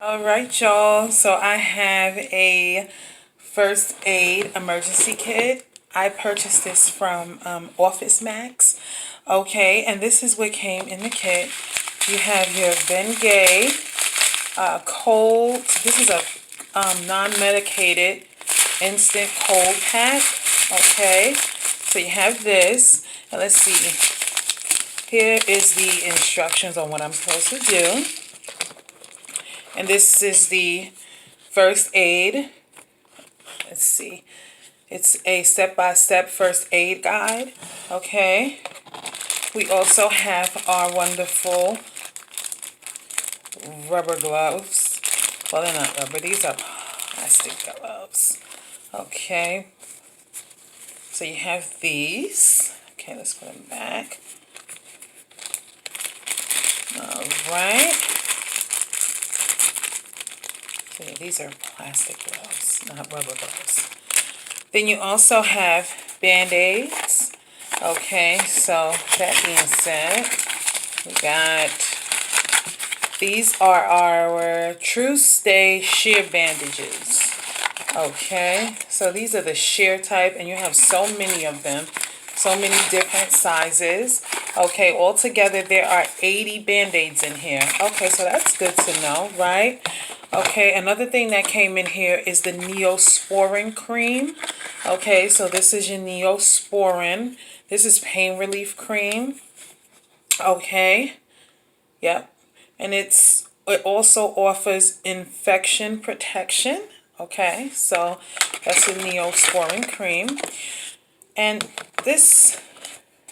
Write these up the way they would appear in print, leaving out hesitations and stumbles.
All right, y'all. So I have a first aid emergency kit. I purchased this from Office Max. Okay, and this is what came in the kit. You have your Bengay cold. This is a non-medicated instant cold pack. Okay, so you have this. And let's see. Here is the instructions on what I'm supposed to do. And this is the first aid. Let's see. It's a step-by-step first aid guide. Okay. We also have our wonderful rubber gloves. Well, they're not rubber. These are plastic gloves. Okay. So you have these. Okay, let's put them back. All right. So yeah, these are plastic gloves, not rubber gloves. Then you also have Band-Aids. Okay, so that being said, we got, these are our True Stay sheer bandages. Okay, so these are the sheer type, and you have so many of them, so many different sizes. Okay, altogether there are 80 Band-Aids in here. Okay, so that's good to know, right? Okay, another thing that came in here is the Neosporin cream. Okay, so this is your Neosporin. This is pain relief cream. Okay, yep. And it also offers infection protection. Okay, so that's the Neosporin cream. And this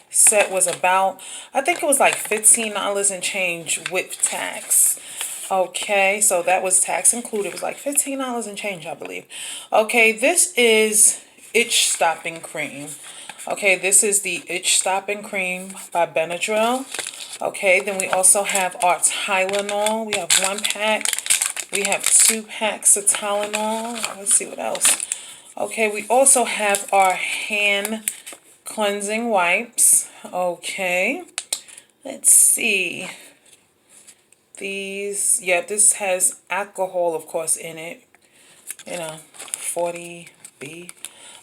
set was about, I think it was like $15 and change with tax. Okay, so that was tax included. It was like $15 and change, I believe. Okay, this is Itch Stopping Cream. Okay, this is the Itch Stopping Cream by Benadryl. Okay, then we also have our Tylenol. We have 1 pack. We have 2 packs of Tylenol. Let's see what else. Okay, we also have our hand cleansing wipes. Okay, let's see. These, yeah, this has alcohol, of course, in it. You know, 40B.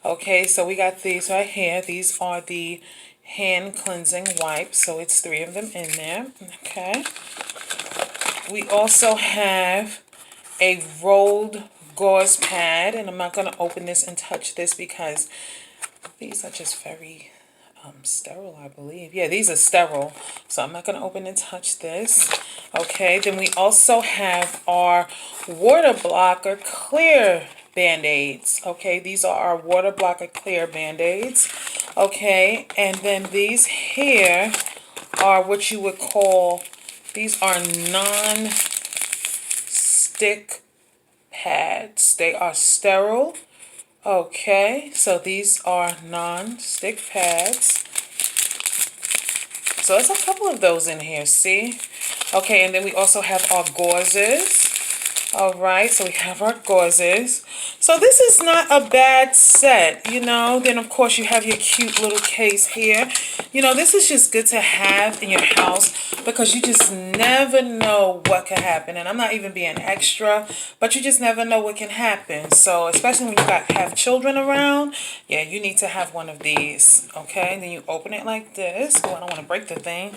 Okay, so we got these right here. These are the hand cleansing wipes. So it's 3 of them in there. Okay. We also have a rolled gauze pad. And I'm not going to open this and touch this because these are just very sterile, I believe. Yeah, these are sterile. So I'm not going to open and touch this. Okay, then we also have our water blocker clear Band-Aids. Okay, these are our water blocker clear Band-Aids. Okay, and then these here are what you would call, these are non-stick pads. They are sterile. Okay, so these are non-stick pads. So there's a couple of those in here, see? Okay, and then we also have our gauzes. All right, so we have our gauzes. So this is not a bad set, you know. Then, of course, you have your cute little case here. You know, this is just good to have in your house because you just never know what can happen. And I'm not even being extra, but you just never know what can happen. So, especially when you have children around, yeah, you need to have one of these, okay? Then you open it like this. Oh, I don't want to break the thing.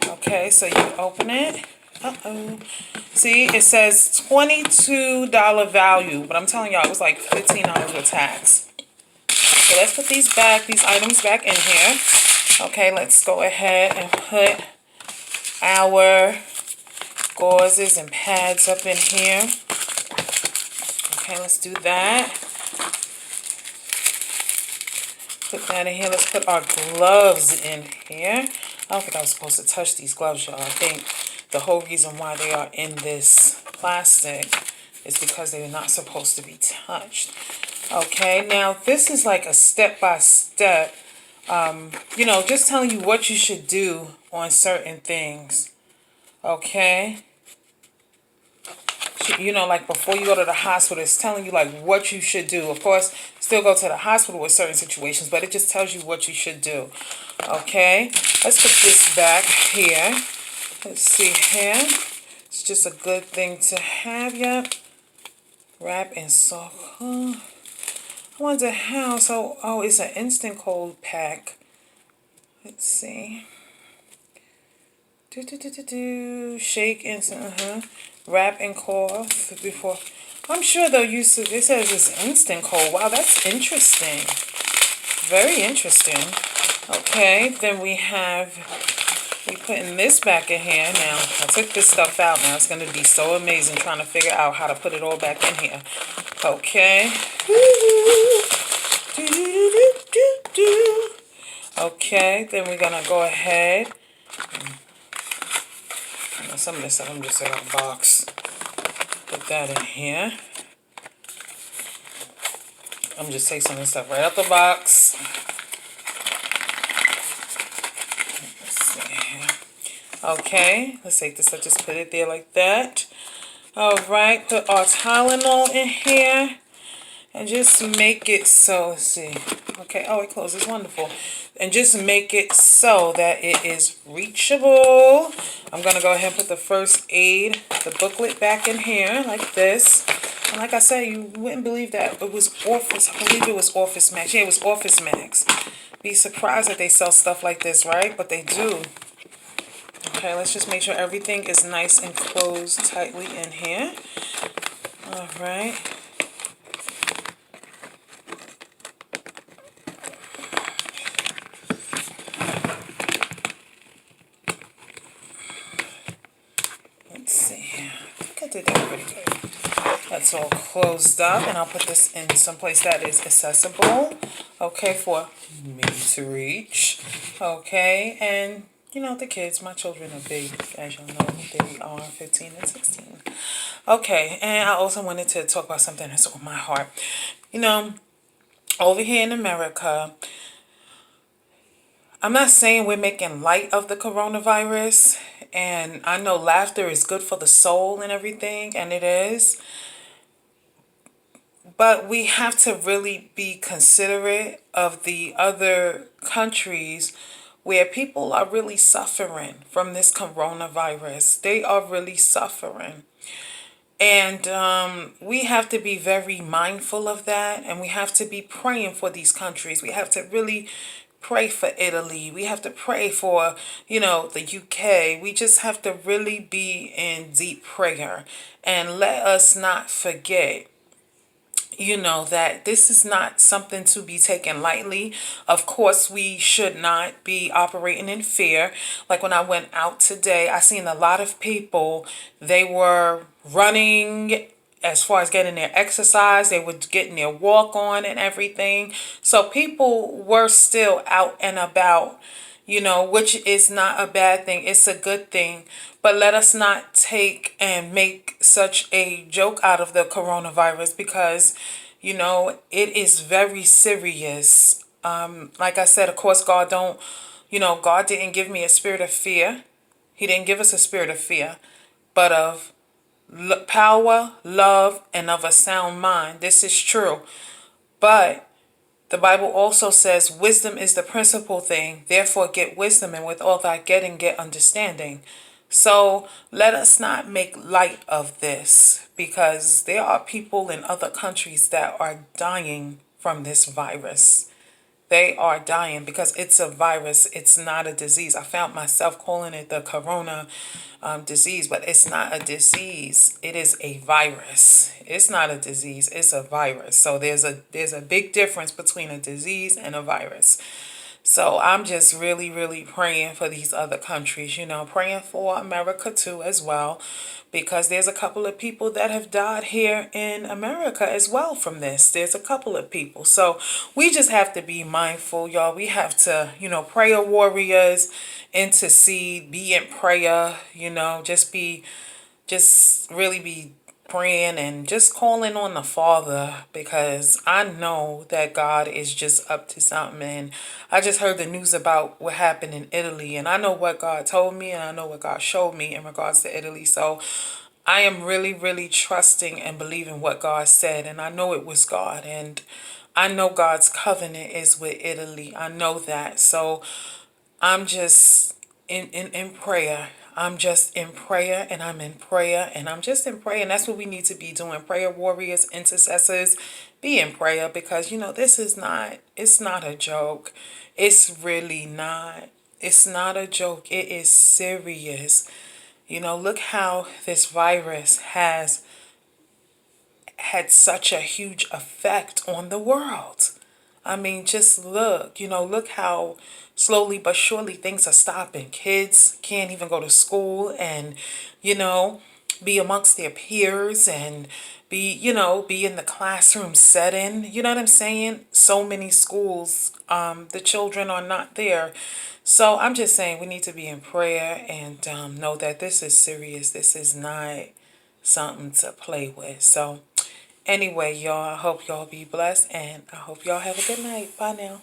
Okay, so you open it. Uh-oh. See, it says $22 value, but I'm telling y'all, it was like $15 with tax. So let's put these items back in here. Okay, let's go ahead and put our gauzes and pads up in here. Okay, let's do that. Put that in here. Let's put our gloves in here. I don't think I was supposed to touch these gloves, y'all. I think the whole reason why they are in this plastic is because they're not supposed to be touched. Okay, now this is like a step-by-step, you know, just telling you what you should do on certain things. Okay? You know, like before you go to the hospital, it's telling you like what you should do. Of course, still go to the hospital with certain situations, but it just tells you what you should do. Okay, let's put this back here. Let's see here. It's just a good thing to have. Yep. Wrap and soak. I wonder how. So, oh, it's an instant cold pack. Let's see. Shake instant. Wrap and cough before. I'm sure they'll use it. It says it's instant cold. Wow, that's interesting. Very interesting. Okay, then we putting this back in here. Now, I took this stuff out. Now, it's going to be so amazing trying to figure out how to put it all back in here. Okay. Okay, then we're going to go ahead. Some of this stuff I'm just in a box. Put that in here. I'm just taking some of this stuff right out the box. Let's see here. Okay, let's take this. I just put it there like that. All right, put our Tylenol in here. And just make it so, let's see. Okay, oh, it closes, wonderful. And just make it so that it is reachable. I'm going to go ahead and put the first aid, the booklet back in here like this. And like I said, you wouldn't believe that it was Office. I believe it was Office Max. Yeah, it was Office Max. Be surprised that they sell stuff like this, right? But they do. Okay, let's just make sure everything is nice and closed tightly in here. All right. Let's see here. I think I did that pretty good. That's all closed up, and I'll put this in someplace that is accessible, okay, for me to reach, okay, and, you know, the kids, my children are big, as you know, they are 15 and 16, okay, and I also wanted to talk about something that's on my heart. You know, over here in America, I'm not saying we're making light of the coronavirus, and I know laughter is good for the soul and everything, and it is. But we have to really be considerate of the other countries where people are really suffering from this coronavirus. They are really suffering. And we have to be very mindful of that. And we have to be praying for these countries. We have to really pray for Italy. We have to pray for, you know, the UK. We just have to really be in deep prayer. And let us not forget, you know, that this is not something to be taken lightly. Of course, we should not be operating in fear. Like when I went out today, I seen a lot of people, they were running as far as getting their exercise. They were getting their walk on and everything. So people were still out and about, you know, which is not a bad thing. It's a good thing. But let us not take and make such a joke out of the coronavirus because, you know, it is very serious. Like I said, of course, God didn't give me a spirit of fear. He didn't give us a spirit of fear, but of power, love, and of a sound mind. This is true. But the Bible also says wisdom is the principal thing. Therefore, get wisdom, and with all thy getting, get understanding. So let us not make light of this because there are people in other countries that are dying from this virus. They are dying because it's a virus. It's not a disease. I found myself calling it the corona disease, but it's not a disease. It is a virus. It's not a disease. It's a virus. So there's a big difference between a disease and a virus. So I'm just really, really praying for these other countries, you know, praying for America too as well, because there's a couple of people that have died here in America as well from this. There's a couple of people. So we just have to be mindful, y'all. We have to, you know, prayer warriors, intercede, be in prayer, you know, just really be praying and just calling on the Father because I know that God is just up to something. And I just heard the news about what happened in Italy, and I know what God told me and I know what God showed me in regards to Italy. So I am really, really trusting and believing what God said, and I know it was God, and I know God's covenant is with Italy. I know that. So I'm just in prayer. I'm just in prayer, and I'm in prayer, and I'm just in prayer. And that's what we need to be doing. Prayer warriors, intercessors, be in prayer, because, this is not, it's not a joke. It's really not. It's not a joke. It is serious. Look how this virus has had such a huge effect on the world. I mean, just look, look how slowly but surely things are stopping. Kids can't even go to school and, you know, be amongst their peers and be in the classroom setting. You know what I'm saying? So many schools, the children are not there. So I'm just saying we need to be in prayer and know that this is serious. This is not something to play with. So anyway, y'all, I hope y'all be blessed, and I hope y'all have a good night. Bye now.